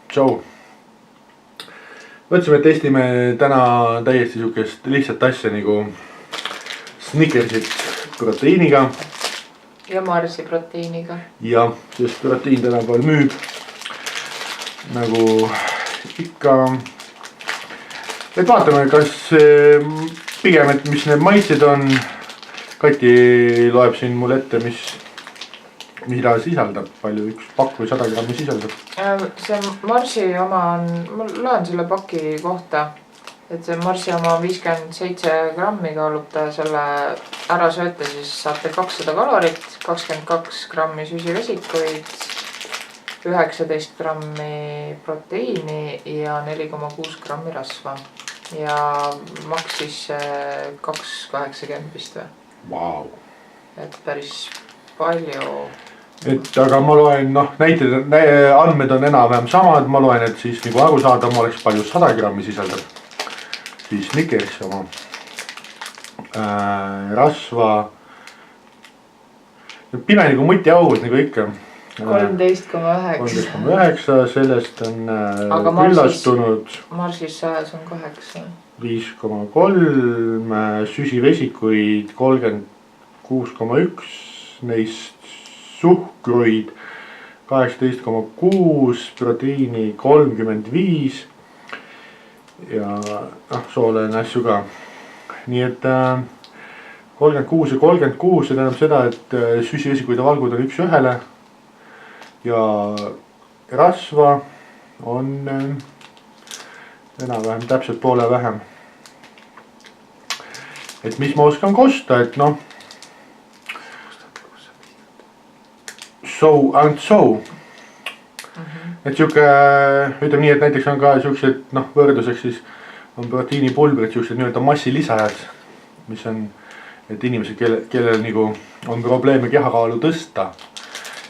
Tšau. Võtsime, et testime täna täiesti siukest lihtsat asja nagu Snickersit proteiiniga. Ja Marsi proteiiniga. Ja, sest proteiin tänapäeval müüb nagu ikka. Et vaatame, kas pigem, et mis need maitsed on. Kati loeb siin mul ette, mida sisaldab, palju üks pakk või 100 grammi sisaldab. See Marsi oma on, ma loen selle paki kohta, et see Marsi oma 57 grammi kaalub ta selle ära sööte, siis saate 200 kalorit, 22 grammi süsivesikuid, 19 grammi proteiini ja 4,6 grammi rasva. Ja maksis 2,80 vist või? Wow. Et päris palju. Et aga ma loen, näited, andmed on enam-vähem samad, ma loen, et siis nagu aru saada, ma oleks palju 100 grammi sisaldab. Siis Snickersi oma rasva. Pime nagu mutiaugud nagu ikka. 13,9. 13,9, sellest on küllastunud. Marsis sajas on 8. 5,3, süsivesikuid 36,1, neist suhkruid 18,6, proteiini 35 ja soole on asju ka. Nii et 36 ja 36, see tähendab seda, et süsivesikuid ja valgud on üks ühele ja rasva on enam-vähem täpselt poole vähem. Et mis ma oskan kosta, et so and so. Et siuke, ütleme nii, et näiteks on ka siuksed, võrduseks siis on proteiinipulbrid, siuksed nii-öelda massilisajad, mis on, et inimesed, kellel nagu on probleeme kehakaalu tõsta.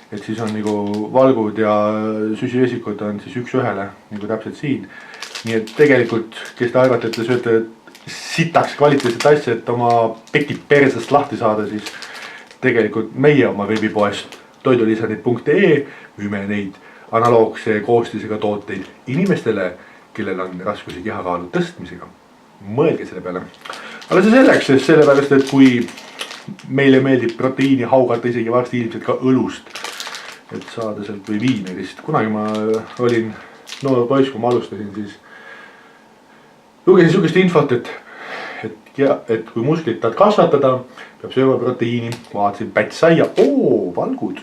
Et siis on nagu valgud ja süsivesikud on siis üks ühele, nagu täpselt siin. Nii et tegelikult, kes te arvate, et te sööte sitaks kvaliteetset asja, et oma pekid persest lahti saada, siis tegelikult meie oma veebipoest toidulisandid.ee müüme neid analoogse koostisega tooteid inimestele, kellel on raskusi kehakaalu tõstmisega. Mõelge selle peale. Aga see selleks, sest sellepärast, et kui meile meeldib proteiini haugata isegi varsti ilmselt ka õlust, et saada sealt või viinerist. Kunagi ma olin noor poiss, kui ma alustasin, siis lugesin siukest infot, et kui musklit tahad kasvatada, peab sööma proteiini. Vaatasin pätsaia, valgud.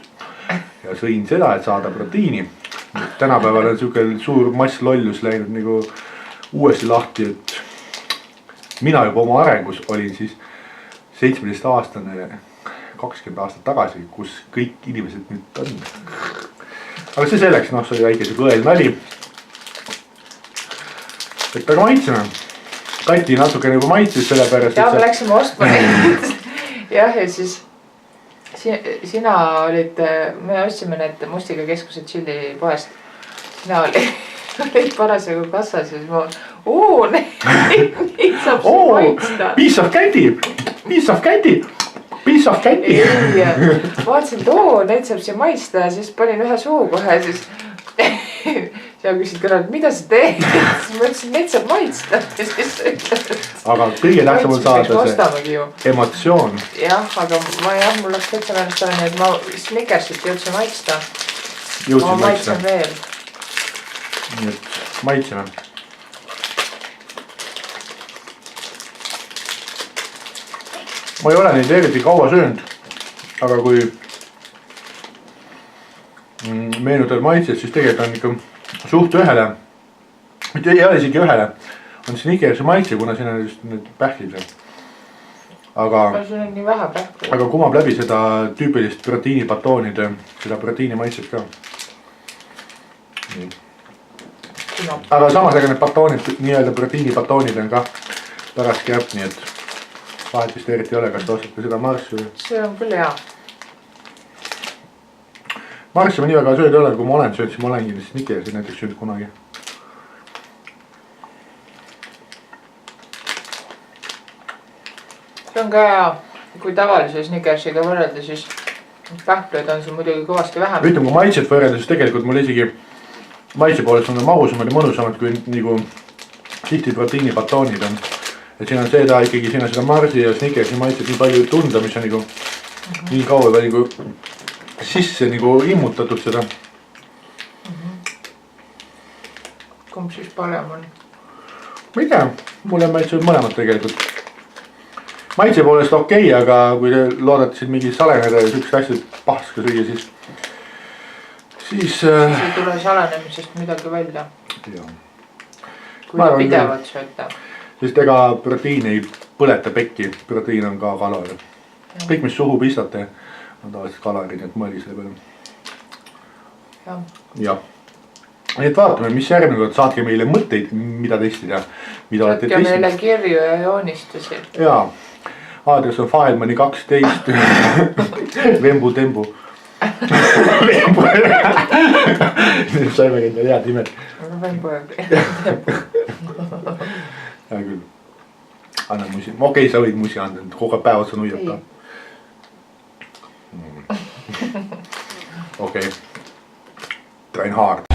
Ja sõin seda, et saada proteiini. Tänapäeval on siuke suur mass lollus läinud nagu uuesti lahti, et mina juba oma arengus olin siis 17 aastane 20 aastat tagasi, kus kõik inimesed nüüd on. Aga see selleks, see oli väike siuke õel nali. Et aga maitseme. Kati natuke nagu maitsis selle pärast. Ja me läksime ostma. Jah, ja siis sina olid, me ostsime need Mustiga keskuse chili poest. Sina olid parasjagu kassas ja siis ma, neid saab see maitsta. Piece of candy, piece of candy. Piece of candy. Vaatasin, et neid saab see maitsta ja siis panin ühe suu kohe ja siis sa küsid kõrvalt, mida sa teed? Siis ma ütlesin, neid saab maitsta. Aga kõige tähtsam on saada see emotsioon. Jah, aga mul läks täitsa meelest ära, nii et ma Snickersit jõudsin maitsta. Ma maitsen veel. Nii et maitseme. Ma ei ole neid eriti kaua söönud, aga kui meenutad maitset, siis tegelikult on ikka suht ühele, mitte ei ole isegi ühele, on Snickersi maitse, kuna siin on just need pähklid. Aga siin on nii vähe pähklid. Aga kumab läbi seda tüüpilist proteiinipatoonide, seda proteiini maitset ka. Aga samas need patoonid, nii-öelda proteiinipatoonid on ka pärast käpp, nii et vahet vist eriti ei ole, kas te ostate seda Marsi või? See on küll hea. Marsi ma nii väga sööd ei ole, kui ma olen sööd, siis ma olengi Snickersi näiteks sööd kunagi. See on ka hea, kui tavalise Snickersiga võrrelda, siis pähkleid on siin muidugi kõvasti vähem. Ütleme, kui maitset võrrelda, siis tegelikult mul isegi maitse poolest on magusamad ja mõnusamad kui nagu tihti proteiinibatoonid on. Et siin on seda ikkagi, siin on seda Marsi ja Snickersi maitset nii palju tunda, mis on nagu nii kaua veel nagu sisse nagu immutatud seda. Kumb siis parem on? Ma ei tea, mulle maitsevad mõlemad tegelikult. Maitse poolest okei, aga kui te loodate siin mingi saleneda ja sükst hästi paska süüa, siis ei tule salenemisest midagi välja. Jah. Kui te pidevalt sööte. Sest ega proteiin ei põleta pekki, proteiin on ka kalor. Kõik, mis suhu pistate, on tavaliselt kalorid, et mõelgi selle peale. Jah. Nii et vaatame, mis järgmine kord, saatke meile mõtteid, mida testida. Saatke meile kirju ja joonistusi. Jaa, aadress on Faelmani 12 Vembu Tembu. Vembu. Saime käinud veel head nimed. Vembu ja Tembu. Hea küll. Anna musi. Okei, sa võid musi anda, kogu päev otsa nuiab ka. Okei. Train hard.